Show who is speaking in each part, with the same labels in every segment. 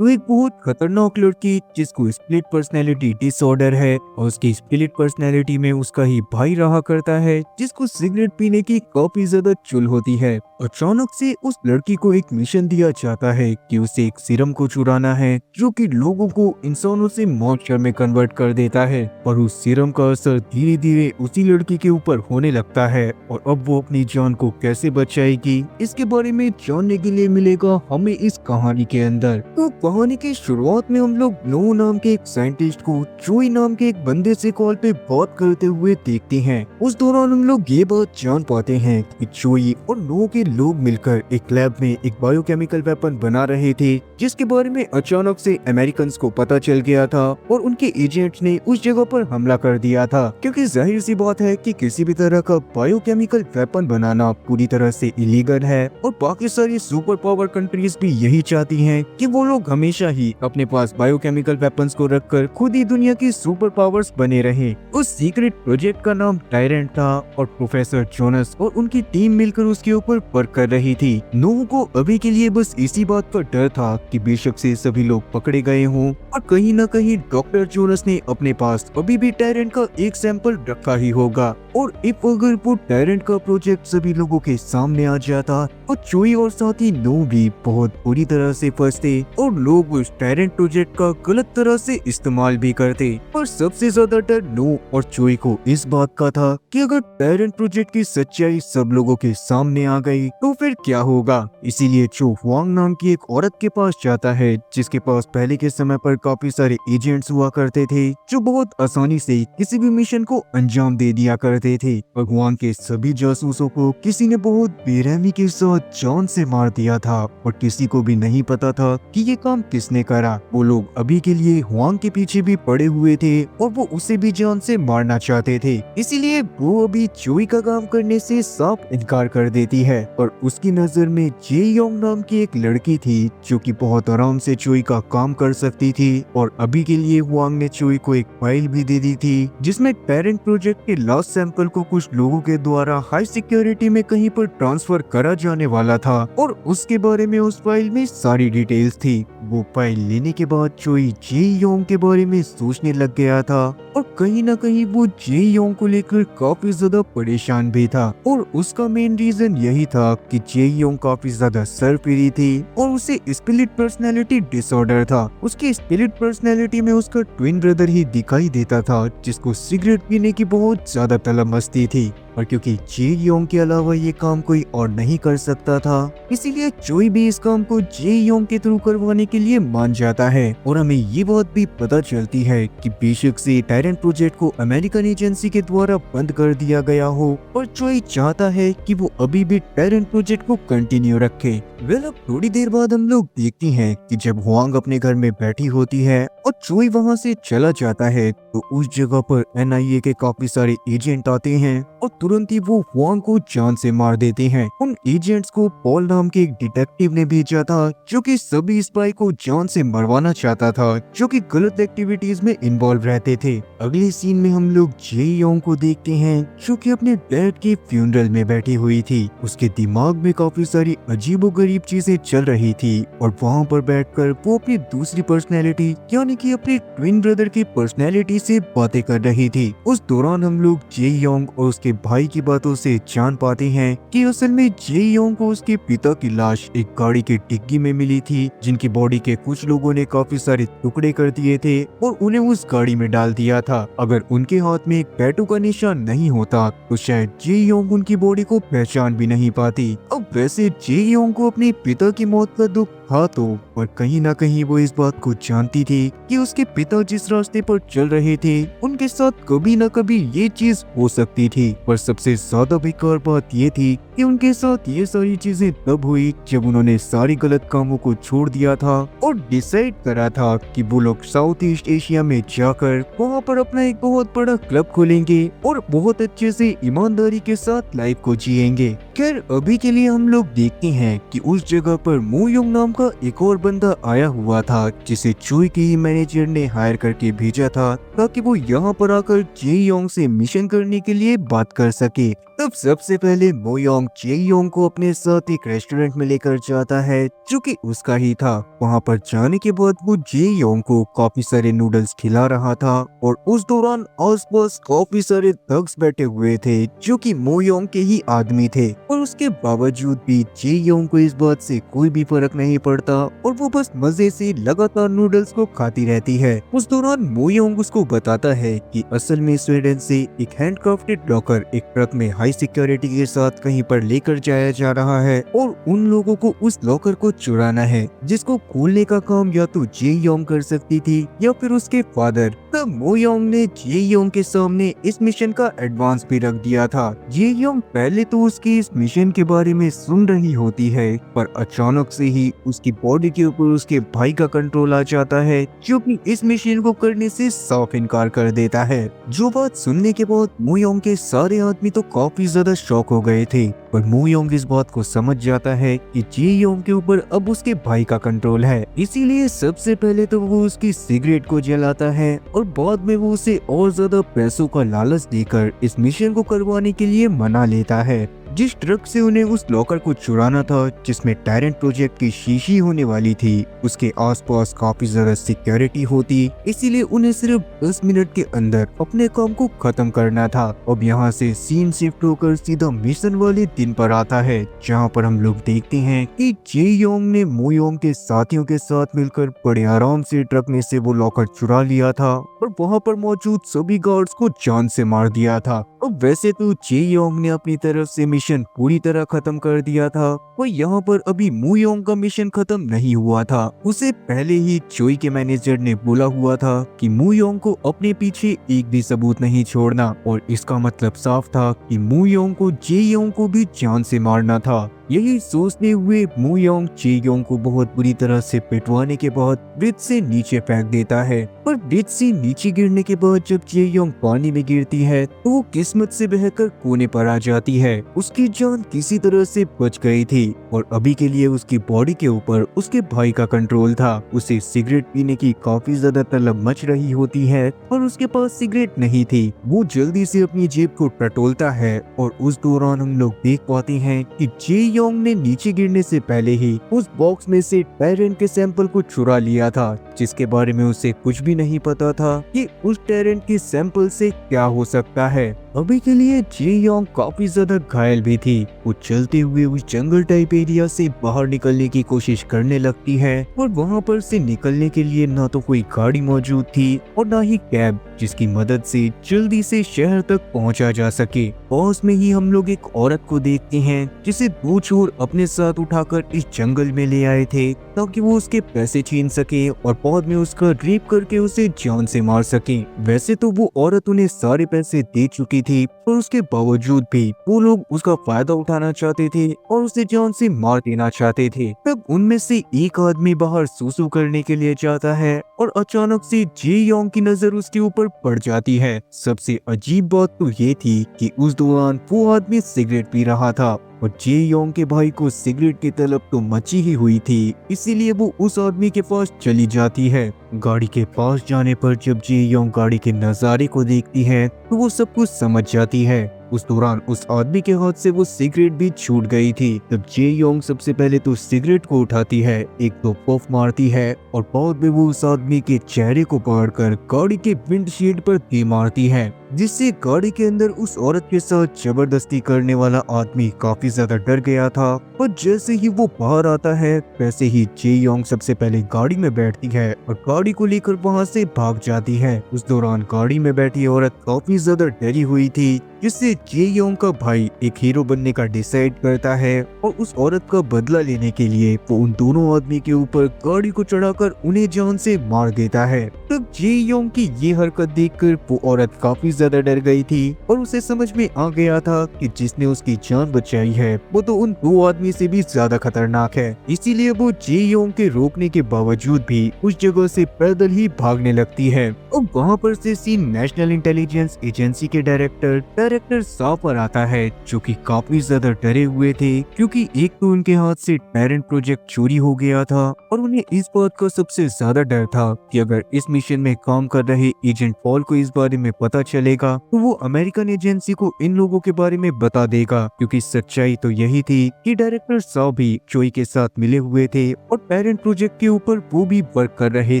Speaker 1: तो एक बहुत खतरनाक लड़की जिसको स्प्लिट पर्सनैलिटी डिसऑर्डर है और उसकी स्प्लिट पर्सनैलिटी में उसका ही भाई रहा करता है जिसको सिगरेट पीने की काफी ज्यादा चुल होती है। अचानक से उस लड़की को एक मिशन दिया जाता है कि उसे एक सीरम को चुराना है जो कि लोगों को इंसानों से मॉन्स्टर में कन्वर्ट कर देता है। पर उस सीरम का असर धीरे धीरे उसी लड़की के ऊपर होने लगता है और अब वो अपनी जान को कैसे बचाएगी इसके बारे में जानने के लिए मिलेगा हमें इस कहानी के अंदर। तो कहानी की शुरुआत में हम लोग नो नाम के एक साइंटिस्ट को जोई नाम के एक बंदे से कॉल पे बात करते हुए देखते हैं। उस दौरान हम लोग ये बात जान पाते हैं कि जोई और नो के लोग मिलकर एक लैब में एक बायोकेमिकल वेपन बना रहे थे जिसके बारे में अचानक से अमेरिकन को पता चल गया था और उनके एजेंट्स ने उस जगह पर हमला कर दिया था क्योंकि जाहिर सी बात है कि किसी भी तरह का बायोकेमिकल वेपन बनाना पूरी तरह से इलीगल है और बाकी सारी सुपर पावर कंट्रीज भी यही चाहती हैं कि वो लोग हमेशा ही अपने पास बायोकेमिकल वेपन्स को रखकर खुद ही दुनिया की सुपर पावर्स बने रहे। उस सीक्रेट प्रोजेक्ट का नाम टायरेंट था और प्रोफेसर जोनस और उनकी टीम मिलकर उसके ऊपर वर्क कर रही थी। नोह को अभी के लिए बस इसी बात का डर था कि बेशक से सभी लोग पकड़े गए हों और कहीं न कहीं डॉक्टर जोनस ने अपने पास अभी भी टायरेंट का एक सैंपल रखा ही होगा और इफ अगर वो टायरेंट का प्रोजेक्ट सभी लोगों के सामने आ जाता और जोई और साथी नोह भी बहुत बुरी तरह से फंसते और लोग उस टायरेंट प्रोजेक्ट का गलत तरह से इस्तेमाल भी करते। पर सबसे ज्यादा डर नोह और जोई को इस बात का था कि अगर टायरेंट प्रोजेक्ट की सच्चाई सब लोगों के सामने आ गई तो फिर क्या होगा। इसीलिए चो हुआंग नाम की एक औरत के पास जाता है जिसके पास पहले के समय पर काफी सारे एजेंट्स हुआ करते थे जो बहुत आसानी से किसी भी मिशन को अंजाम दे दिया करते थे। भगवान के सभी जासूसों को किसी ने बहुत बेरहमी के साथ जान से मार दिया था और किसी को भी नहीं पता था कि ये काम किसने करा। वो लोग अभी के लिए हुआंग के पीछे भी पड़े हुए थे और वो उसे भी जान से मारना चाहते थे। इसीलिए वो अभी जोई का काम करने से साफ इनकार कर देती है और उसकी नजर में जे योंग नाम की एक लड़की थी जो कि बहुत आराम से जोई का काम कर सकती थी और अभी के लिए हुआंग ने जोई को एक फाइल भी दे दी थी जिसमें टायरेंट प्रोजेक्ट के लास्ट सैंपल को कुछ लोगों के द्वारा हाई सिक्योरिटी में कहीं पर ट्रांसफर करा जाने वाला था और उसके बारे में उस फाइल में सारी डिटेल्स थी। वो फाइल लेने के बाद जोई जे योंग के बारे में सोचने लग गया था और कहीं न कहीं वो जे योंग को लेकर काफी ज्यादा परेशान भी था और उसका मेन रीजन यही था कि जे योंग काफी ज्यादा सरपीरी थी और उसे स्प्लिट पर्सनैलिटी डिसऑर्डर था। उसकी स्प्लिट पर्सनैलिटी में उसका ट्विन ब्रदर ही दिखाई देता था जिसको सिगरेट पीने की बहुत ज्यादा तलब मस्ती थी और क्योंकि जे योंग के अलावा ये काम कोई और नहीं कर सकता था इसीलिए जोई भी इस काम को जे योंग के थ्रू करवाने के लिए मान जाता है और हमें ये बात भी पता चलती है कि बेशक से टायरेंट प्रोजेक्ट को अमेरिकन एजेंसी के द्वारा बंद कर दिया गया हो और जोई चाहता है कि वो अभी भी टायरेंट प्रोजेक्ट को कंटिन्यू रखे। अब थोड़ी देर बाद हम लोग देखती हैं कि जब हुआंग अपने घर में बैठी होती है और जोई वहाँ से चला जाता है तो उस जगह पर एनआईए के काफी सारे एजेंट आते हैं और तुरंत ही वो हुआंग को जान से मार देते हैं। उन एजेंट्स को पॉल नाम के एक डिटेक्टिव ने भेजा था जो कि सभी स्पाई को जान से मरवाना चाहता था जो कि गलत एक्टिविटीज में इन्वॉल्व रहते थे। अगले सीन में हम लोग जे योंग को देखते हैं जो कि अपने डैड के फ्यूनरल में बैठी हुई थी। उसके दिमाग में काफी सारी अजीबोगरीब चीजें चल रही थी और वहाँ पर बैठकर वो अपनी दूसरी पर्सनैलिटी यानी कि अपने ट्विन ब्रदर की पर्सनैलिटी से बातें कर रही थी। उस दौरान हम लोग जे योंग और उसके भाई की बातों से जान पाते हैं कि असल में जे योंग को उसके पिता की लाश एक गाड़ी की डिग्गी में मिली थी जिनकी बॉडी के कुछ लोगों ने काफी सारे टुकड़े कर दिए थे और उन्हें उस गाड़ी में डाल दिया था। अगर उनके हाथ में एक टैटू का निशान नहीं होता तो शायद जे योंग उनकी बॉडी को पहचान भी नहीं पाती। अब वैसे जे योंग को अपने पिता की मौत का दुख था तो पर कहीं ना कहीं वो इस बात को जानती थी कि उसके पिता जिस रास्ते पर चल रहे थे उनके साथ कभी न कभी ये चीज हो सकती थी। पर सबसे ज्यादा बेकार बात ये थी कि उनके साथ ये सारी चीजें तब हुई जब उन्होंने सारी गलत कामों को छोड़ दिया था और डिसाइड करा था कि वो लोग साउथ ईस्ट एशिया में जाकर वहाँ पर अपना एक बहुत बड़ा क्लब खोलेंगे और बहुत अच्छे से ईमानदारी के साथ लाइफ को जिएंगे। खैर अभी के लिए हम लोग देखते हैं कि उस जगह पर मू योंग नाम का एक और बंदा आया हुआ था जिसे जोई के ही मैनेजर ने हायर करके भेजा था ताकि वो यहाँ पर आकर जे योंग से मिशन करने के लिए बात कर सके। तब सबसे पहले मो योंग जे योंग को अपने साथ एक रेस्टोरेंट में लेकर जाता है जो कि उसका ही था। वहाँ पर जाने के बाद वो जे योंग को काफी सारे नूडल्स खिला रहा था और उस दौरान आसपास काफी सारे थग्स बैठे हुए थे जो कि मो योंग के ही आदमी थे, और उसके बावजूद भी जे योंग को इस बात से कोई भी फर्क नहीं पड़ता और वो बस मजे से लगातार नूडल्स को खाती रहती है। उस दौरान मो योंग उसको बताता है कि असल में स्वीडन से एक हैंडक्राफ्टेड लॉकर एक ट्रक में हाई सिक्योरिटी के साथ कहीं पर लेकर जाया जा रहा है और उन लोगों को उस लॉकर को चुराना है, जिसको खोलने का काम या तो जे योंग कर सकती थी या फिर उसके फादर। तब मो योंग ने जे योंग के सामने इस मिशन का एडवांस भी रख दिया था। जे योंग पहले तो उसकी इस मिशन के बारे में सुन रही होती है, पर अचानक से ही उसकी बॉडी के ऊपर उसके भाई का कंट्रोल आ जाता है जो कि इस मिशन को करने से साफ इनकार कर देता है। जो बात सुनने के बाद मो योंग के सारे आदमी तो काफी ज्यादा शॉक हो गए थे, पर मो योंग इस बात को समझ जाता है कि जे योंग के ऊपर अब उसके भाई का कंट्रोल है, इसीलिए सबसे पहले तो वो उसकी सिगरेट को जलाता है और बाद में वो उसे और ज्यादा पैसों का लालच देकर इस मिशन को करवाने के लिए मना लेता है। जिस ट्रक से उन्हें उस लॉकर को चुराना था जिसमें टायरेंट प्रोजेक्ट की शीशी होने वाली थी, उसके आसपास काफी ज्यादा सिक्योरिटी होती, इसीलिए उन्हें सिर्फ 10 मिनट के अंदर अपने काम को खत्म करना था। अब यहाँ से सीन शिफ्ट होकर सीधा मिशन वाले दिन पर आता है, जहाँ पर हम लोग देखते हैं कि जे योंग ने मो योंग के साथियों के साथ मिलकर बड़े आराम से ट्रक में से वो लॉकर चुरा लिया था और वहाँ पर मौजूद सभी गार्ड्स को जान से मार दिया था। अब वैसे तो जे योंग ने अपनी तरफ से मिशन पूरी तरह खत्म कर दिया था, पर यहाँ पर अभी मो योंग का मिशन खत्म नहीं हुआ था। उसे पहले ही चोई के मैनेजर ने बोला हुआ था कि मो योंग को अपने पीछे एक भी सबूत नहीं छोड़ना, और इसका मतलब साफ था कि मो योंग को जे योंग को भी जान से मारना था। यही सोचते हुए मो योंग जे योंग को बहुत बुरी तरह से पिटवाने के बाद ब्रिज से नीचे फेंक देता है, पर ब्रिज से नीचे गिरने के बाद जब जे योंग पानी में गिरती है तो वो किस्मत से बहकर कोने पर आ जाती है। उसकी जान किसी तरह से बच गई थी और अभी के लिए उसकी बॉडी के ऊपर उसके भाई का कंट्रोल था। उसे सिगरेट पीने की काफी ज्यादा तलब मच रही होती है पर उसके पास सिगरेट नहीं थी। वो जल्दी से अपनी जेब को टटोलता है और उस दौरान हम लोग देख पाते हैं कि जे योंग ने नीचे गिरने से पहले ही उस बॉक्स में से टैरेंट के सैंपल को चुरा लिया था, जिसके बारे में उसे कुछ भी नहीं पता था कि उस टैरेंट के सैंपल से क्या हो सकता है। अभी के लिए जे योंग काफी ज्यादा घायल भी थी। वो चलते हुए उस जंगल टाइप एरिया से बाहर निकलने की कोशिश करने लगती है और वहाँ पर से निकलने के लिए ना तो कोई गाड़ी मौजूद थी और ना ही कैब जिसकी मदद से जल्दी से शहर तक पहुँचा जा सके। पास में ही हम लोग एक औरत को देखते हैं जिसे दो चोर अपने साथ उठाकर इस जंगल में ले आए थे ताकि वो उसके पैसे छीन सके और बाद में उसका रेप करके उसे जान से मार सके। वैसे तो वो औरत उन्हें सारे पैसे दे चुकी थी, पर उसके बावजूद भी वो लोग उसका फायदा उठाना चाहते थे और उसे जान से मार देना चाहते थे। तब उनमें से एक आदमी बाहर सूसू करने के लिए जाता है और अचानक से जे योंग की नजर उसके ऊपर पड़ जाती है। सबसे अजीब बात तो ये थी कि उस दौरान वो आदमी सिगरेट पी रहा था और जे योंग के भाई को सिगरेट की तलब तो मची ही हुई थी, इसीलिए वो उस आदमी के पास चली जाती है। गाड़ी के पास जाने पर जब जे योंग गाड़ी के नजारे को देखती है तो वो सब कुछ समझ जाती है। उस दौरान उस आदमी के हाथ से वो सिगरेट भी छूट गई थी। तब जे योंग सबसे पहले तो सिगरेट को उठाती है, एक दो पफ मारती है और बाद में वो उस आदमी के चेहरे को पकड़कर गाड़ी के विंडशील्ड पर दे मारती है, जिससे गाड़ी के अंदर उस औरत के साथ जबरदस्ती करने वाला आदमी काफी ज्यादा डर गया था। पर जैसे ही वो बाहर आता है वैसे ही जे योंग सबसे पहले गाड़ी में बैठती है और गाड़ी को लेकर वहाँ से भाग जाती है। उस दौरान गाड़ी में बैठी औरत काफी ज्यादा डरी हुई थी, जिससे जे योंग का भाई एक हीरो बनने का डिसाइड करता है और उस औरत का बदला लेने के लिए वो उन दोनों आदमी के ऊपर गाड़ी को चढ़ाकर उन्हें जान से मार देता है। तब जे योंग की ये हरकत देखकर वो औरत काफी ज्यादा डर गई थी और उसे समझ में आ गया था कि जिसने उसकी जान बचाई है वो तो उन दो आदमी से भी ज्यादा खतरनाक है, इसीलिए वो जे योंग के रोकने के बावजूद भी उस जगह से पैदल ही भागने लगती है। और वहाँ पर से सीन नेशनल इंटेलिजेंस एजेंसी के डायरेक्टर डायरेक्टर सॉ पर आता है, जो कि काफी ज्यादा डरे हुए थे क्योंकि एक तो उनके हाथ से टैरेंट प्रोजेक्ट चोरी हो गया था और उन्हें इस बात का सबसे ज्यादा डर था कि अगर इस मिशन में काम कर रहे एजेंट पॉल को इस बारे में पता चलेगा तो वो अमेरिकन एजेंसी को इन लोगों के बारे में बता देगा, क्योंकि सच्चाई तो यही थी कि डायरेक्टर सॉ भी चोई के साथ मिले हुए थे और टैरेंट प्रोजेक्ट के ऊपर वो भी वर्क कर रहे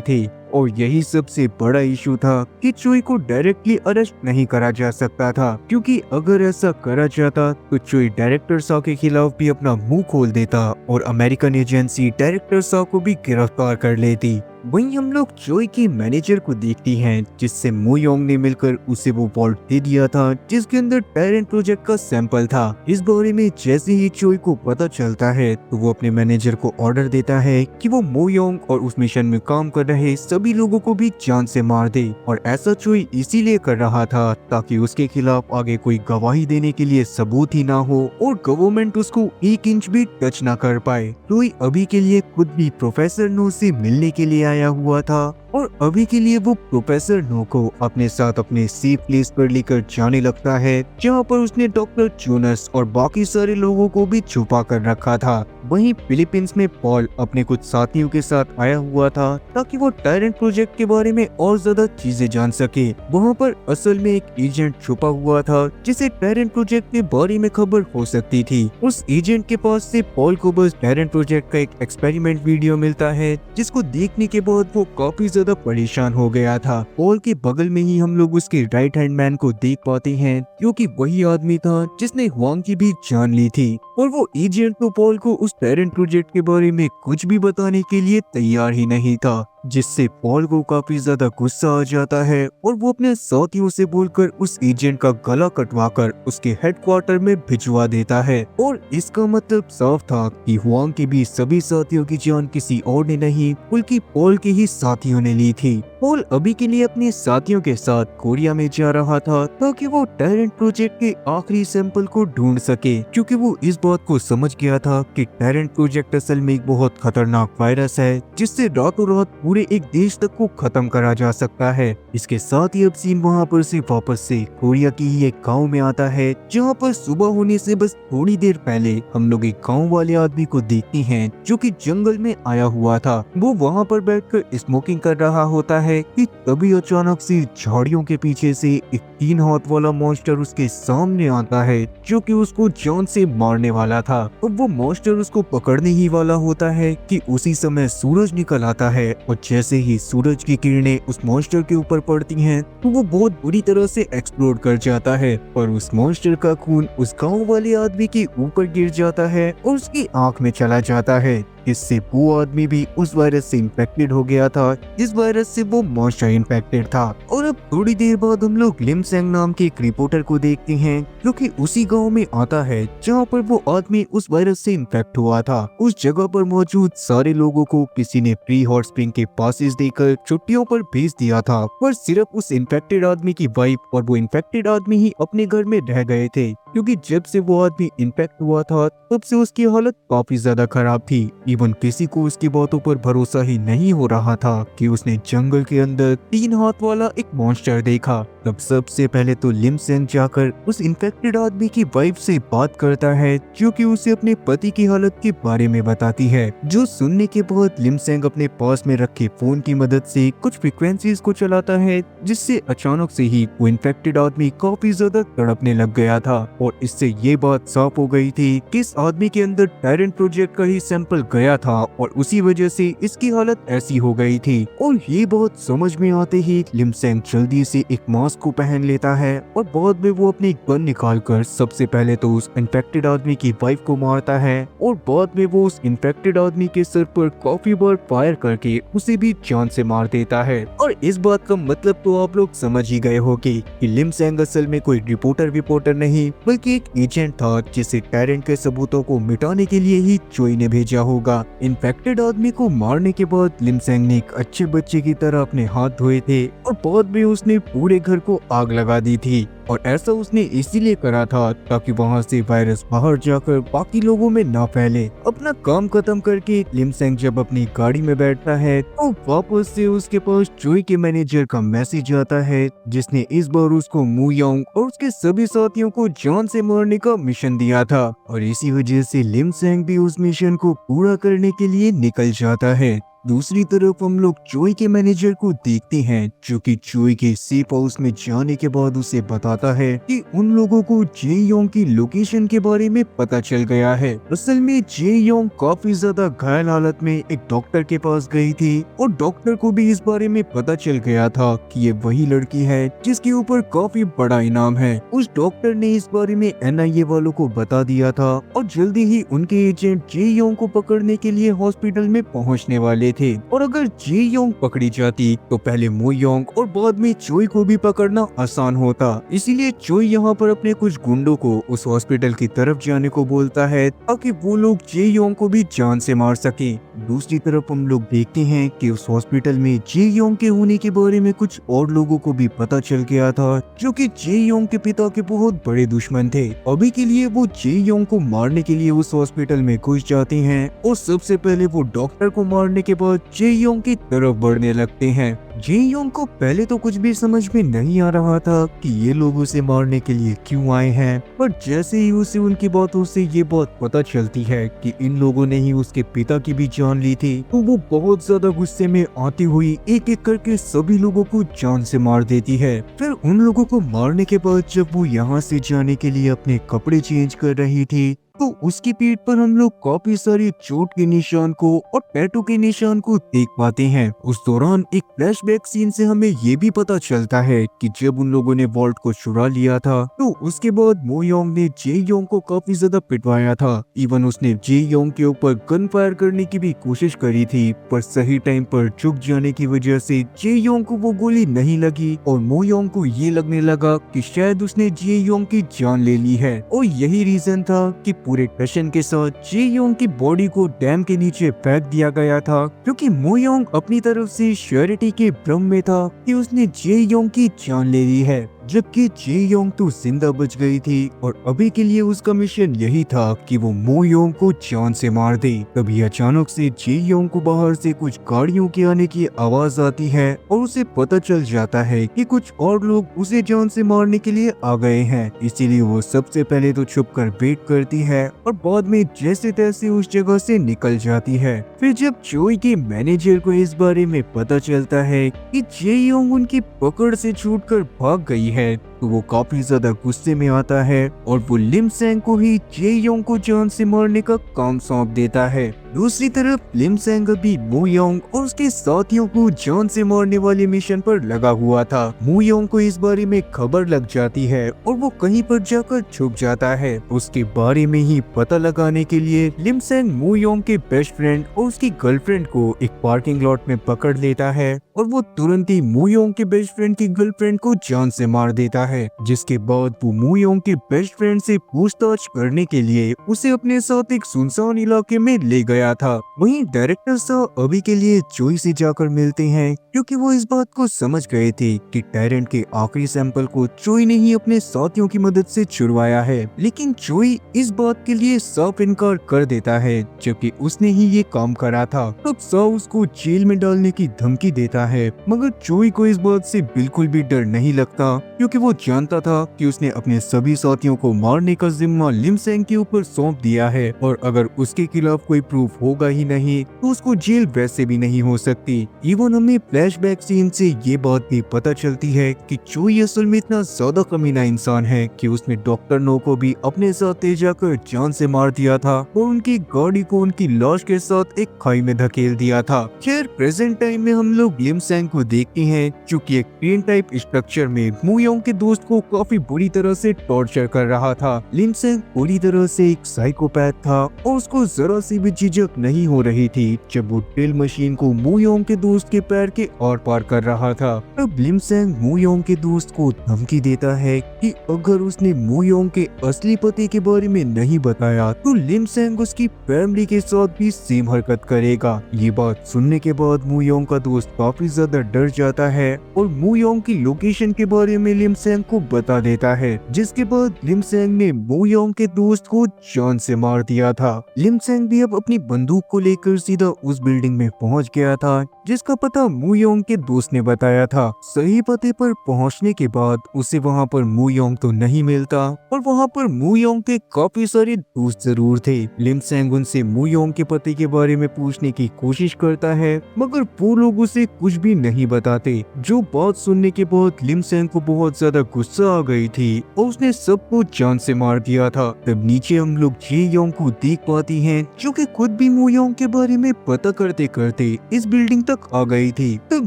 Speaker 1: थे। और यही सबसे बड़ा इशू था कि चोई को डायरेक्टली अरेस्ट नहीं करा जा सकता था, क्योंकि अगर ऐसा करा जाता तो चोई डायरेक्टर सॉ के खिलाफ भी अपना मुंह खोल देता और अमेरिकन एजेंसी डायरेक्टर सॉ को भी गिरफ्तार कर लेती। वहीं हम लोग चोई के मैनेजर को देखती हैं, जिससे मो योंग ने मिलकर उसे वो वॉल्ट दे दिया था जिसके अंदर टैरेंट प्रोजेक्ट का सैंपल था। इस बारे में जैसे ही चोई को पता चलता है तो वो अपने मैनेजर को ऑर्डर देता है कि वो मो योंग और उस मिशन में काम कर रहे सभी लोगों को भी जान से मार दे। और ऐसा चोई इसीलिए कर रहा था ताकि उसके खिलाफ आगे कोई गवाही देने के लिए सबूत ही ना हो और गवर्नमेंट उसको 1 इंच भी टच ना कर पाए। चोई अभी के लिए खुद भी प्रोफेसर नो से मिलने के लिए आया हुआ था और अभी के लिए वो प्रोफेसर नो को अपने साथ अपने सेफ प्लेस पर लेकर जाने लगता है, जहाँ पर उसने डॉक्टर जोनस और बाकी सारे लोगों को भी छुपा कर रखा था। वहीं फिलीपींस में पॉल अपने कुछ साथियों के साथ आया हुआ था ताकि वो टैरेंट प्रोजेक्ट के बारे में और ज्यादा चीजें जान सके। वहाँ पर असल में एक एजेंट छुपा हुआ था जिसे टैरेंट प्रोजेक्ट के बारे में खबर हो सकती थी। उस एजेंट के पास से पॉल को बस टैरेंट प्रोजेक्ट का एक एक्सपेरिमेंट वीडियो मिलता है, जिसको देखने के बाद वो काफी ज्यादा परेशान हो गया था। पॉल के बगल में ही हम लोग उसके राइट हैंड मैन को देख पाते हैं, क्योंकि वही आदमी था जिसने हुआंग की भी जान ली थी। और वो एजेंट तो पॉल को उस टैरेंट प्रोजेक्ट के बारे में कुछ भी बताने के लिए तैयार ही नहीं था, जिससे पॉल को काफी ज्यादा गुस्सा आ जाता है और वो अपने साथियों से बोलकर उस एजेंट का गला कटवाकर उसके हेडक्वार्टर में भिजवा देता है। और इसका मतलब साफ था कि हुआंग के भी सभी साथियों की जान किसी और ने नहीं बल्कि पॉल के ही साथियों ने ली थी। पॉल अभी के लिए अपने साथियों के साथ कोरिया में जा रहा था ताकि वो टैरेंट प्रोजेक्ट के आखिरी सैंपल को ढूंढ सके, क्योंकि वो इस बात को समझ गया था कि टैरेंट प्रोजेक्ट असल में एक बहुत खतरनाक वायरस है जिससे रातों रात पूरे एक देश तक को खत्म करा जा सकता है। इसके साथ ही अब सीन वहाँ पर से वापस से कोरिया की ही एक गांव में आता है, जहाँ पर सुबह होने से बस थोड़ी देर पहले हम लोग एक गांव वाले आदमी को देखते हैं जो कि जंगल में आया हुआ था। वो वहाँ पर बैठकर स्मोकिंग कर रहा होता है कि तभी अचानक से झाड़ियों के पीछे से एक 3 हाथ वाला मॉन्स्टर उसके सामने आता है, जो कि उसको जान से मारने वाला था। अब वो मॉन्स्टर उसको पकड़ने ही वाला होता है कि उसी समय सूरज निकल आता है और जैसे ही सूरज की किरणें उस मॉन्स्टर के ऊपर पड़ती हैं तो वो बहुत बुरी तरह से एक्सप्लोड कर जाता है और उस मॉन्स्टर का खून उस गांव वाले आदमी के ऊपर गिर जाता है और उसकी आंख में चला जाता है। इससे वो आदमी भी उस वायरस से इन्फेक्टेड हो गया था जिस वायरस से वो मॉन्स्टर इन्फेक्टेड था। और अब थोड़ी देर बाद हम लोग लिम सेंग नाम के एक रिपोर्टर को देखते हैं जो कि उसी गांव में आता है जहां पर वो आदमी उस वायरस से इन्फेक्ट हुआ था। उस जगह पर मौजूद सारे लोगों को किसी ने प्री हॉट स्प्रिंग के पासेस देकर छुट्टियों पर भेज दिया था, पर सिर्फ उस इन्फेक्टेड आदमी की वाइफ और वो इन्फेक्टेड आदमी ही अपने घर में रह गए थे, क्योंकि जब से वो आदमी इन्फेक्ट हुआ था तब से उसकी हालत काफी ज्यादा खराब थी। इवन किसी को उसकी बातों पर भरोसा ही नहीं हो रहा था कि उसने जंगल के अंदर 3 हाथ वाला एक मॉन्स्टर देखा। तब सबसे पहले तो लिम सेंग जाकर उस इन्फेक्टेड आदमी की वाइफ से बात करता है, जो कि उसे अपने पति की हालत के बारे में बताती है। जो सुनने के बाद लिम सेंग अपने पास में रखे फोन की मदद से कुछ फ्रीक्वेंसीज को चलाता है, जिससे अचानक से ही वो इन्फेक्टेड आदमी काफी ज्यादा तड़पने लग गया था। और इससे ये बात साफ हो गई थी कि इस आदमी के अंदर टैरेंट प्रोजेक्ट का ही सैंपल गया था और उसी वजह से इसकी हालत ऐसी हो गई थी। और ये बात समझ में आते ही लिम सेंग जल्दी से एक मास्क को पहन लेता है और बाद में वो अपनी गन निकालकर सबसे पहले तो उस इन्फेक्टेड आदमी की वाइफ को मारता है और बाद में वो उस इन्फेक्टेड आदमी के सर पर काफी बार फायर करके उसे भी जान से मार देता है। और इस बात का मतलब तो आप लोग समझ ही गए होंगे कि लिम सेंग असल में कोई रिपोर्टर नहीं बल्कि एक एजेंट था जिसे टैरेंट के सबूतों को मिटाने के लिए ही चोई ने भेजा होगा। इन्फेक्टेड आदमी को मारने के बाद लिम सेंग ने एक अच्छे बच्चे की तरह अपने हाथ धोए थे और बाद में उसने पूरे घर को आग लगा दी थी और ऐसा उसने इसीलिए करा था ताकि वहाँ से वायरस बाहर जाकर बाकी लोगों में ना फैले। अपना काम खत्म करके लिमसेंग जब अपनी गाड़ी में बैठता है तो वापस से उसके पास चोई के मैनेजर का मैसेज आता है, जिसने इस बार उसको मू योंग और उसके सभी साथियों को जान से मारने का मिशन दिया था और इसी वजह से लिमसेंग भी उस मिशन को पूरा करने के लिए निकल जाता है। दूसरी तरफ हम लोग चोई के मैनेजर को देखते हैं, जो कि चोई के सेफ हाउस में जाने के बाद उसे बताता है कि उन लोगों को जे योंग की लोकेशन के बारे में पता चल गया है। असल में जे योंग काफी ज्यादा घायल हालत में एक डॉक्टर के पास गई थी और डॉक्टर को भी इस बारे में पता चल गया था कि ये वही लड़की है जिसके ऊपर काफी बड़ा इनाम है। उस डॉक्टर ने इस बारे में NIA वालों को बता दिया था और जल्दी ही उनके एजेंट जे योंग को पकड़ने के लिए हॉस्पिटल में पहुंचने वाले थे। और अगर जे योंग पकड़ी जाती तो पहले मू योंग और बाद में चोई को भी पकड़ना आसान होता। इसीलिए चोई यहाँ पर अपने कुछ गुंडों को उस हॉस्पिटल की तरफ जाने को बोलता है ताकि वो लोग जे योंग को भी जान से मार सके। दूसरी तरफ हम लोग देखते हैं कि उस हॉस्पिटल में जे योंग के होने के बारे में कुछ और लोगों को भी पता चल गया था, जो कि जे योंग के पिता के बहुत बड़े दुश्मन थे। अभी के लिए वो जे योंग को मारने के लिए उस हॉस्पिटल में घुस जाते हैं और सबसे पहले वो डॉक्टर को मारने के बाद जे योंग की तरफ बढ़ने लगते हैं। जे योंग को पहले तो कुछ भी समझ में नहीं आ रहा था कि ये लोग उसे मारने के लिए क्यों आए हैं, पर जैसे ही उसे उनकी बातों से ये बात पता चलती है कि इन लोगों ने ही उसके पिता की भी जान ली थी, तो वो बहुत ज्यादा गुस्से में आती हुई एक एक करके सभी लोगों को जान से मार देती है। फिर उन लोगों को मारने के बाद जब वो यहाँ से जाने के लिए अपने कपड़े चेंज कर रही थी तो उसकी पीठ पर हम लोग काफी सारे चोट के निशान को और टैटू के निशान को देख पाते हैं। उस दौरान एक फ्लैशबैक सीन से हमें ये भी पता चलता है कि जब उन लोगों ने वॉल्ट को चुरा लिया था तो उसके बाद मू योंग ने जे योंग को काफी ज्यादा पिटवाया था। इवन उसने जे योंग के ऊपर गन फायर करने की भी कोशिश करी थी, पर सही टाइम पर झुक जाने की वजह से जे योंग को वो गोली नहीं लगी और मू योंग को ये लगने लगा कि शायद उसने जे योंग की जान ले ली है। और यही रीजन था कि पूरे टशन के साथ जे योंग की बॉडी को डैम के नीचे फेंक दिया गया था, क्योंकि मू योंग अपनी तरफ से श्योरिटी के भ्रम में था कि उसने जे योंग की जान ले ली है, जबकि जे योंग तो जिंदा बच गई थी और अभी के लिए उसका मिशन यही था कि वो मू योंग को जान से मार दे। तभी अचानक से जे योंग को बाहर से कुछ गाड़ियों के आने की आवाज आती है और उसे पता चल जाता है कि कुछ और लोग उसे जान से मारने के लिए आ गए हैं। इसीलिए वो सबसे पहले तो छुप कर वेट करती है और बाद में जैसे तैसे उस जगह से निकल जाती है। फिर जब चोई के मैनेजर को इस बारे में पता चलता है कि जे योंग उनकी पकड़ से छूटकर भाग गई है तो वो काफी ज्यादा गुस्से में आता है और वो लिमसेंग को ही जे योंग को जान से मारने का काम सौंप देता है। दूसरी तरफ लिमसेंग अभी मू योंग और उसके साथियों को जान से मारने वाले मिशन पर लगा हुआ था। मू योंग को इस बारे में खबर लग जाती है और वो कहीं पर जाकर छुप जाता है। उसके बारे में ही पता लगाने के लिए लिमसेंग मू योंग के बेस्ट फ्रेंड और उसकी गर्लफ्रेंड को एक पार्किंग लॉट में पकड़ लेता है और वो तुरंत ही मू योंग के बेस्ट फ्रेंड की गर्लफ्रेंड को जान से मार देता है। जिसके बाद वो मू योंग के बेस्ट फ्रेंड से पूछताछ करने के लिए उसे अपने साथ एक सुनसान इलाके में ले गया था। वहीं डायरेक्टर साहब अभी के लिए चोई से जाकर मिलते हैं, क्योंकि वो इस बात को समझ गए थे कि टायरेंट के आखिरी सैंपल को चोई ने ही अपने साथियों की मदद से छुड़वाया है। लेकिन चोई इस बात के लिए साफ इनकार कर देता है, जबकि उसने ही ये काम करा था। तब सा उसको जेल में डालने की धमकी देता है, मगर चोई को इस बात से बिल्कुल भी डर नहीं लगता, क्योंकि वो जानता था कि उसने अपने सभी साथियों को मारने का जिम्मा लिमसेंग के ऊपर सौंप दिया है और अगर उसके खिलाफ कोई प्रूफ होगा ही नहीं तो उसको जेल वैसे भी नहीं हो सकती। इवन हमें फ्लैशबैक सीन से ये बात भी पता चलती है कि चोई असल में इतना ज्यादा कमीना इंसान है कि उसने डॉक्टर नो को भी अपने साथ ले जाकर जान से मार दिया था और उनकी गाड़ी को उनकी लाश के साथ एक खाई में धकेल दिया था। खैर प्रेजेंट टाइम में हम लोग लिमसेंग को देखते हैं, जो कि एक ट्रेन टाइप स्ट्रक्चर में मू योंग के दोस्त को काफी बुरी तरह से टॉर्चर कर रहा था। लिमसेंग पूरी तरह से एक साइकोपैथ था और उसको जरा सी भी झिझक नहीं हो रही थी जब वो ड्रिल मशीन को मुयोंग के दोस्त के पैर के आर पार कर रहा था। अब लिमसेंग मुयोंग के दोस्त को धमकी देता है कि अगर उसने मुयोंग के असली पति के बारे में नहीं बताया तो लिमसेंग उसकी फैमिली के साथ भी सेम हरकत करेगा। ये बात सुनने के बाद मुयोंग का दोस्त काफी ज्यादा डर जाता है और मुयोंग की लोकेशन के बारे में लिमसेंग को बता देता है, जिसके बाद लिमसेंग ने मुयोंग के दोस्त को जान से मार दिया था। लिमसेंग भी अब अपनी बंदूक को लेकर सीधा उस बिल्डिंग में पहुंच गया था जिसका पता मुयोंग के दोस्त ने बताया था। सही पते पर पहुंचने के बाद उसे वहां पर मुयोंग तो नहीं मिलता और वहां पर मुयोंग के काफी सारे दोस्त जरूर थे। लिमसेंग उनसे मुयोंग के पति के बारे में पूछने की कोशिश करता है मगर वो लोग उसे कुछ भी नहीं बताते। जो बात सुनने के बाद लिमसेंग को बहुत ज्यादा गुस्सा आ गई थी और उसने सबको जान से मार दिया था। तब नीचे हम लोग जे योंग को देख पाती हैं जो कि खुद भी मुयोंग के बारे में पता करते करते इस बिल्डिंग तक आ गई थी। तब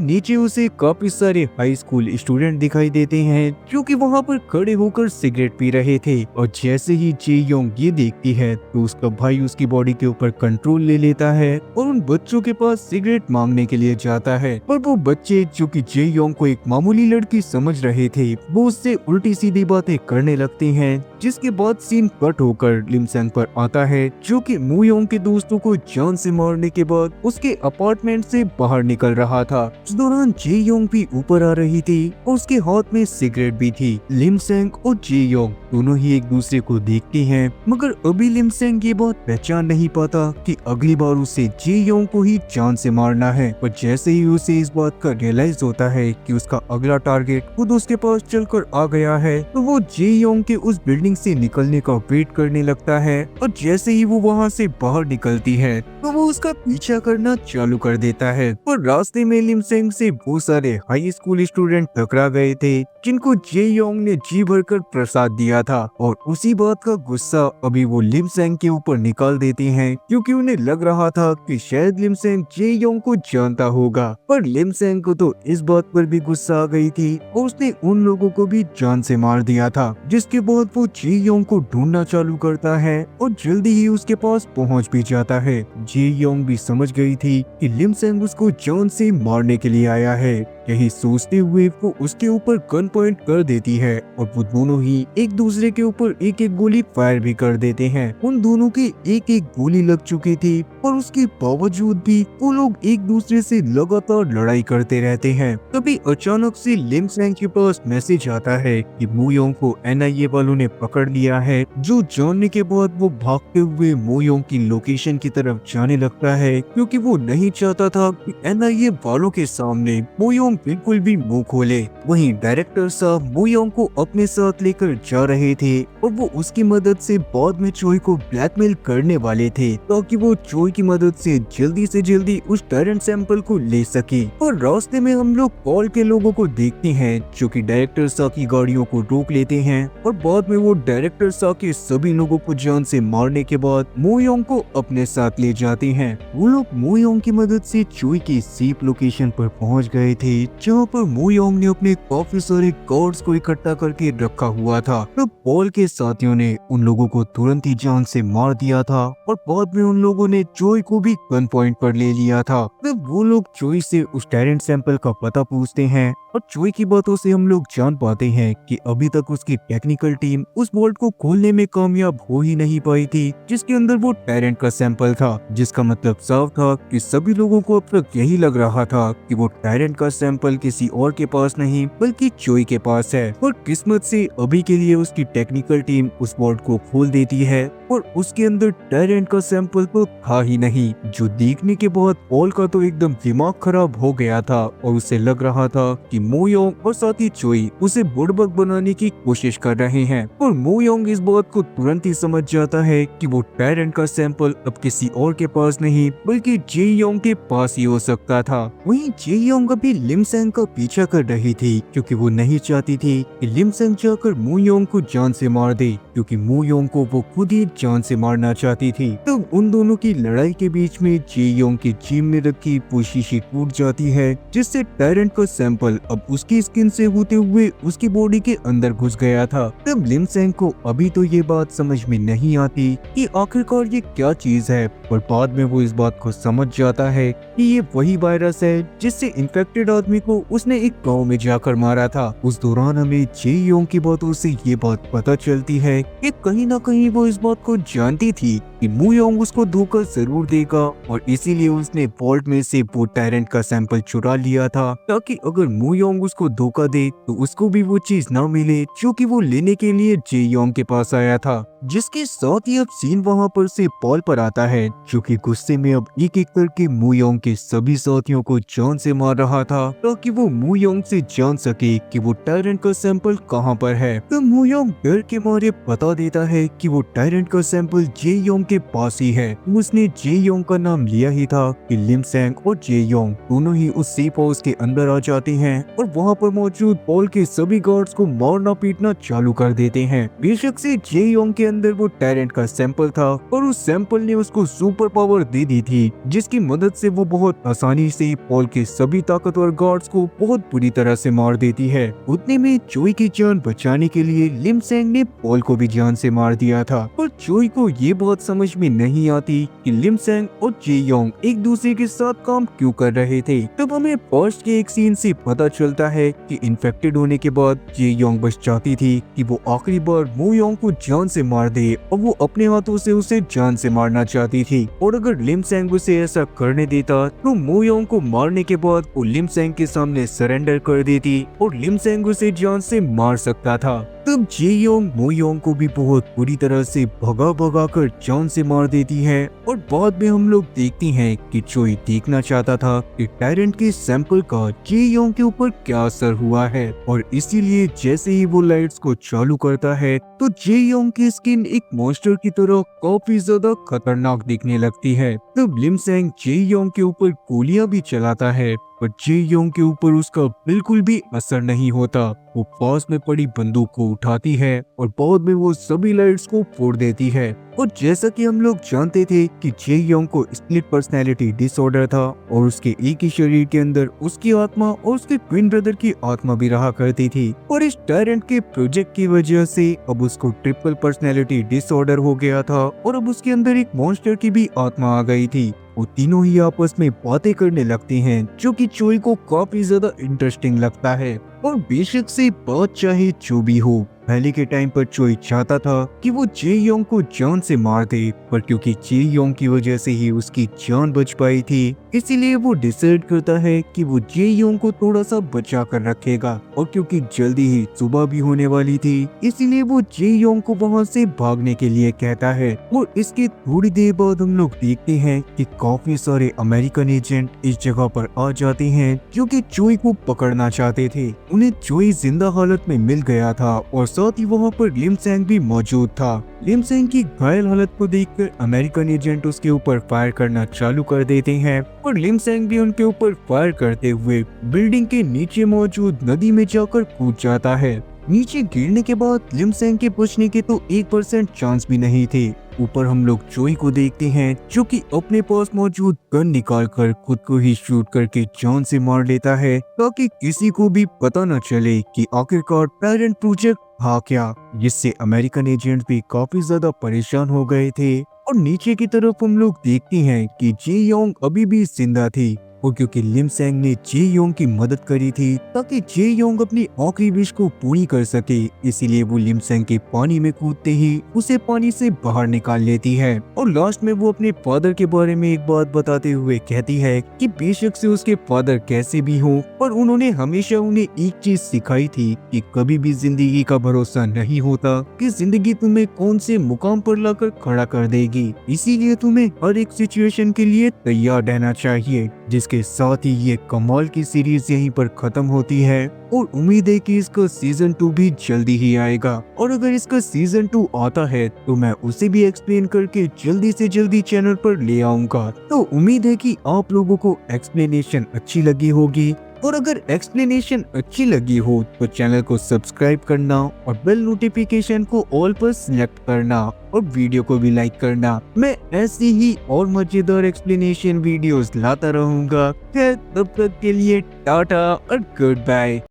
Speaker 1: नीचे उसे काफी सारे हाई स्कूल स्टूडेंट दिखाई देते हैं जो कि वहाँ पर खड़े होकर सिगरेट पी रहे थे और जैसे ही जे योंग ये देखती है तो उसका भाई उसकी बॉडी के ऊपर कंट्रोल ले लेता है और उन बच्चों के पास सिगरेट मांगने के लिए जाता है। पर वो बच्चे जो कि जे योंग को एक मामूली लड़की समझ रहे थे वो उससे उल्टी सीधी बातें करने लगते हैं, जिसके बाद सीन कट होकर लिमसेंग पर आता है जो कि मुयोंग के दोस्तों को जान से मारने के बाद उसके अपार्टमेंट से बाहर निकल रहा था। इस दौरान जे योंग भी ऊपर आ रही थी और उसके हाथ में सिगरेट भी थी। लिमसेंग और जे योंग दोनों ही एक दूसरे को देखते हैं मगर अभी लिमसेंग ये बात पहचान नहीं पाता कि अगली बार उसे जे योंग को ही जान से मारना है। पर जैसे ही उसे इस बात का रियलाइज होता है कि उसका अगला टारगेट खुद उसके पास चलकर आ गया है तो वो जे योंग के उस बिल्डिंग से निकलने का वेट करने लगता है और जैसे ही वो वहाँ से बाहर निकलती है तो वो उसका पीछा करना चालू कर देता है। और रास्ते में लिमसेंग से बहुत सारे हाई स्कूल स्टूडेंट टकरा गए थे जिनको जे योंग ने जी भरकर प्रसाद दिया था और उसी बात का गुस्सा अभी वो लिमसेंग के ऊपर निकाल देते हैं क्योंकि उन्हें लग रहा था कि शायद लिमसेंग जे योंग को जानता होगा। पर लिमसेंग को तो इस बात पर भी गुस्सा आ गई थी और उसने उन लोगों को भी जान से मार दिया था, जिसके बाद वो जे योंग को ढूंढना चालू करता है और जल्दी ही उसके पास पहुंच भी जाता है। जे योंग भी समझ गई थी कि लिमसेंग उसको जान से मारने के लिए आया है। यही सोचते हुए वो उसके ऊपर गन पॉइंट कर देती है और वो दोनों ही एक दूसरे के ऊपर एक एक गोली फायर भी कर देते हैं। उन दोनों की एक एक गोली लग चुकी थी पर उसके बावजूद भी वो लोग एक दूसरे से लगातार लड़ाई करते रहते हैं। तभी अचानक से लिमसेंग के पास मैसेज आता है कि मुयोंग को एनआईए वालों ने पकड़ लिया है, जो जानने के बाद वो भागते हुए मुयोंग की लोकेशन की तरफ जाने लगता है क्योंकि वो नहीं चाहता था कि एनआईए वालों के सामने मुयोंग बिल्कुल भी मुंह खोले। वहीं डायरेक्टर साहब मुयोंग को अपने साथ लेकर जा रहे थे और वो उसकी मदद से बाद में चोई को ब्लैकमेल करने वाले थे ताकि वो चोई की मदद से जल्दी उस टैलेंट सैंपल को ले सके। और रास्ते में हम लोग पॉल के लोगों को देखते हैं जो कि डायरेक्टर साहब की गाड़ियों को रोक लेते हैं और बाद में वो डायरेक्टर साहब के सभी लोगों को जान से मारने के बाद मुयोंग को अपने साथ ले जाते हैं। वो लोग मुयोंग की मदद से चोई की सेफ लोकेशन पर पहुंच गए थे जहाँ पर मुयोंग ने अपने काफी सारे गार्ड्स को इकट्ठा करके रखा हुआ था। तब पॉल के साथियों ने उन लोगों को तुरंत ही जान से मार दिया था और बाद में उन लोगों ने चोई को भी गन पॉइंट पर ले लिया था। तब वो लोग चोई से उस टैलेंट सैंपल का पता पूछते हैं और चोई की बातों से हम लोग जान पाते हैं कि अभी तक उसकी टेक्निकल टीम उस वॉल्ट को खोलने में कामयाब हो ही नहीं पाई थी जिसके अंदर वो टैलेंट का सैंपल था, जिसका मतलब साफ था कि सभी लोगों को अब तक यही लग रहा था कि वो टैलेंट का सैंपल किसी और के पास नहीं बल्कि चोई के पास है। और किस्मत से अभी के लिए उसकी टेक्निकल टीम उस वॉल्ट को खोल देती है और उसके अंदर टैलेंट का सैंपल तो था ही नहीं, जो देखने के बाद पॉल का तो एकदम दिमाग खराब हो गया था और उसे लग रहा था कि मुयोंग और साथ ही चोई उसे बुड़बक बनाने की कोशिश कर रहे हैं। और मुयोंग इस बात को तुरंत ही समझ जाता है कि वो टैलेंट का सैंपल अब किसी और के पास नहीं बल्कि जे योंग के पास ही हो सकता था। वहीं जे योंग अभी लिमसेंग का पीछा कर रही थी क्योंकि वो नहीं चाहती थी कि लिमसेंग जाकर मुयोंग को जान से मार दे, क्योंकि मुयोंग को वो खुद ही जान से मारना चाहती थी। तब उन दोनों की लड़ाई के बीच में जे योंग के जिम में रखी वो शीशी टूट जाती है, जिससे टायरेंट का सैंपल अब उसकी स्किन से होते हुए उसकी बॉडी के अंदर घुस गया था। तब लिम सेंग को अभी तो ये बात समझ में नहीं आती कि आखिरकार ये क्या चीज है, पर बाद में वो इस बात को समझ जाता है कि ये वही वायरस है जिससे इन्फेक्टेड आदमी को उसने एक गांव में जाकर मारा था। उस दौरान हमें जे योंग की बातों से ये बात पता चलती है कि कहीं ना कहीं वो इस बात को जानती थी कि मू योंग उसको धोखा जरूर देगा, और इसीलिए उसने वॉल्ट में से वो टायरेंट का सैंपल चुरा लिया था, ताकि अगर मू योंग उसको धोखा दे तो उसको भी वो चीज न मिले जो कि वो लेने के लिए जे योंग के पास आया था। जिसके साथ ही अब सीन वहाँ पर से पॉल पर आता है, जो कि गुस्से में अब एक एक करके मू योंग के सभी साथियों को जान से मार रहा था, ताकि वो मू योंग से जान सके कि वो टायरेंट का सैंपल कहाँ पर है। तो मू योंग डर के मारे बता देता है कि वो टायरेंट का सैंपल जे योंग के पास ही है। उसने जे योंग का नाम लिया ही था कि लिम सेंग और जे योंग दोनों ही उस सेफ हाउस के अंदर आ जाते हैं और वहाँ पर मौजूद पॉल के सभी गार्ड्स को मारना पीटना चालू कर देते हैं। बेशक से जे योंग के अंदर वो टायरेंट का सैंपल था और उस सैंपल ने उसको सुपर पावर दे दी थी, जिसकी मदद से वो बहुत आसानी से पॉल के सभी ताकतवर गार्ड्स को बहुत बुरी तरह से मार देती है। उतने में चोई की जान बचाने के लिए लिम सेंग ने पॉल को भी जान से मार दिया था, पर चोई को ये बात समझ में नहीं आती कि लिम सेंग और जे योंग एक दूसरे के साथ काम क्यों कर रहे थे। तब हमें फर्स्ट के एक सीन से पता चलता है कि इन्फेक्टेड होने के बाद जे योंग बस चाहती थी कि वो आखिरी बार मू योंग को जान से मार दे, और वो अपने हाथों से उसे जान से मारना चाहती थी। और अगर लिम सेंग उसे ऐसा करने देता तो मू योंग को मारने के बाद वो लिम सेंग के सामने सरेंडर कर देती और लिम सेंग उसे जान से मार सकता था। तब जे योंग मू योंग को भी बहुत बुरी तरह से भगा कर जान से मार देती है, और बाद में हम लोग देखती हैं कि चोई देखना चाहता था कि टायरेंट के सैंपल का जे योंग के ऊपर क्या असर हुआ है, और इसीलिए जैसे ही वो लाइट्स को चालू करता है तो जे योंग की स्किन एक मॉन्स्टर की तरह काफी ज्यादा खतरनाक दिखने लगती है। तब लिम सेंग जे योंग के ऊपर गोलियां भी चलाता है, पर जे योंग के ऊपर उसका बिल्कुल भी असर नहीं होता। वो पास में पड़ी बंदूक को उठाती है और बाद में वो सभी लाइट्स को फोड़ देती है। और जैसा कि हम लोग जानते थे कि जे योंग को स्प्लिट पर्सनैलिटी डिसऑर्डर था, और उसके एक ही शरीर के अंदर उसकी आत्मा और उसके ट्विन ब्रदर की आत्मा भी रहा करती थी, और इस टायरेंट के प्रोजेक्ट की वजह से अब उसको ट्रिपल पर्सनैलिटी डिसऑर्डर हो गया था, और अब उसके अंदर एक मॉन्स्टर की भी आत्मा आ गई थी। वो तीनों ही आपस में बातें करने लगते हैं, जो कि चोई को काफी ज्यादा इंटरेस्टिंग लगता है। और बेशक से बात चाहे जो भी हो, पहले के टाइम पर चोई चाहता था कि वो जे योंग को जान से मार दे, पर क्योंकि जे योंग की वजह से ही उसकी जान बच पाई थी, इसीलिए वो डिसाइड करता है कि वो जे योंग को थोड़ा सा बचा कर रखेगा। और क्योंकि जल्दी ही सुबह भी होने वाली थी, इसीलिए वो जे योंग को वहाँ से भागने के लिए कहता है। और इसके थोड़ी देर बाद हम लोग देखते हैं कि काफी सारे अमेरिकन एजेंट इस जगह पर आ जाते हैं, जो कि चोई को पकड़ना चाहते थे। उन्हें चोई जिंदा हालत में मिल गया था, और साथ ही वहाँ पर लिम सेंग भी मौजूद था। लिम सेंग की घायल हालत को देखकर अमेरिकन एजेंट उसके ऊपर फायर करना चालू कर देते हैं, और लिम सेंग भी उनके ऊपर फायर करते हुए बिल्डिंग के नीचे मौजूद नदी में जाकर कूद जाता है। नीचे गिरने के बाद लिम सेंग के बचने के तो 1% चांस भी नहीं थे। ऊपर हम लोग चोई को देखते हैं, जो कि अपने पास मौजूद गन निकालकर खुद को ही शूट करके जान से मार लेता है, ताकि किसी को भी पता न चले कि आखिरकार टायरेंट प्रोजेक्ट था क्या। जिससे अमेरिकन एजेंट्स भी काफी ज्यादा परेशान हो गए थे। और नीचे की तरफ हम लोग देखते हैं कि जे योंग अभी भी जिंदा थी, और क्योंकि लिम सेंग ने जे योंग की मदद करी थी ताकि जे योंग अपनी आखिरी विश को पूरी कर सके, इसीलिए वो लिम सेंग के पानी में कूदते ही उसे पानी से बाहर निकाल लेती है। और लास्ट में वो अपने फादर के बारे में एक बात बताते हुए कहती है कि बेशक से उसके फादर कैसे भी हो, पर उन्होंने हमेशा उन्हें एक चीज सिखाई थी कि कभी भी जिंदगी का भरोसा नहीं होता, कि जिंदगी तुम्हें कौन से मुकाम पर लाकर खड़ा कर देगी, इसीलिए तुम्हें हर एक सिचुएशन के लिए तैयार रहना चाहिए। जिसके साथ ही ये कमाल की सीरीज यहीं पर खत्म होती है, और उम्मीद है कि इसका सीजन 2 भी जल्दी ही आएगा। और अगर इसका सीजन 2 आता है तो मैं उसे भी एक्सप्लेन करके जल्दी से जल्दी चैनल पर ले आऊंगा। तो उम्मीद है कि आप लोगों को एक्सप्लेनेशन अच्छी लगी होगी। और अगर एक्सप्लेनेशन अच्छी लगी हो तो चैनल को सब्सक्राइब करना और बेल नोटिफिकेशन को ऑल पर सिलेक्ट करना और वीडियो को भी लाइक करना। मैं ऐसी ही और मजेदार एक्सप्लेनेशन वीडियोस लाता रहूंगा। तब तक के लिए टाटा और गुड बाय।